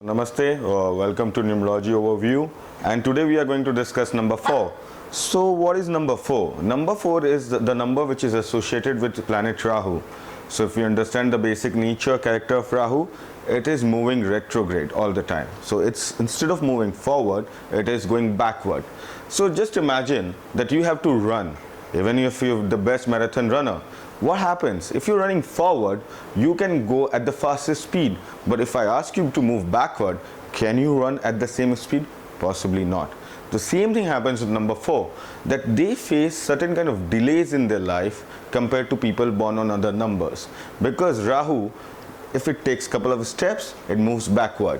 Namaste, welcome to Numerology Overview, and today we are going to discuss number 4. So what is number 4? Number 4 is the number which is associated with planet Rahu. So if you understand the basic nature character of Rahu, it is moving retrograde all the time. So it's instead of moving forward, it is going backward. So just imagine that you have to run, even if you're the best marathon runner. What happens if you're running forward? You can go at the fastest speed, but if I ask you to move backward, can you run at the same speed? Possibly not. The same thing happens with number 4, that they face certain kind of delays in their life compared to people born on other numbers, because Rahu, if it takes couple of steps, it moves backward.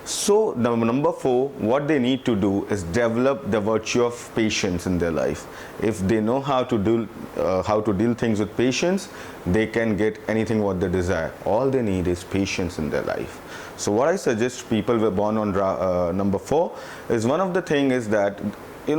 So number 4, what they need to do is develop the virtue of patience in their life. If they know how to deal things with patience, they can get anything what they desire. All they need is patience in their life. So what I suggest people who are born on number 4 is, one of the thing is that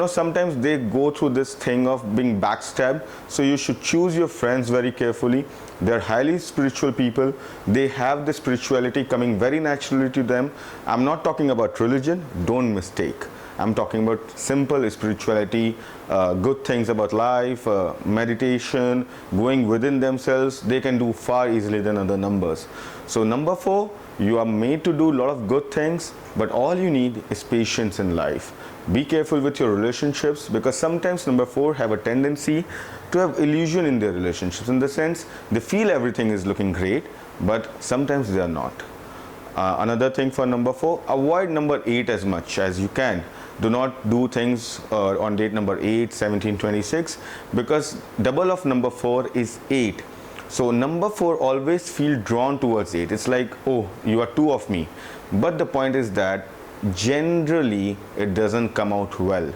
sometimes they go through this thing of being backstabbed. So you should choose your friends very carefully. They're highly spiritual people. They have the spirituality coming very naturally to them. I'm not talking about religion, don't mistake. I'm talking about simple spirituality, good things about life, meditation, going within themselves. They can do far easily than other numbers. So number 4, you are made to do a lot of good things, but all you need is patience in life. Be careful with your relationships, because sometimes number 4 have a tendency to have illusion in their relationships, in the sense they feel everything is looking great, but sometimes they are not. Another thing for number 4, avoid number 8 as much as you can. Do not do things on date number 8, 17, 26, because double of number 4 is 8. So number 4 always feel drawn towards 8. It's like, oh, you are 2 of me. But the point is that generally it doesn't come out well.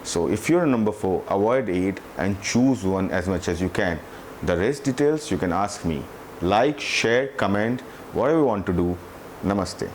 So if you're a number 4, avoid 8 and choose one as much as you can. The rest details you can ask me. Like, share, comment, whatever you want to do. Namaste.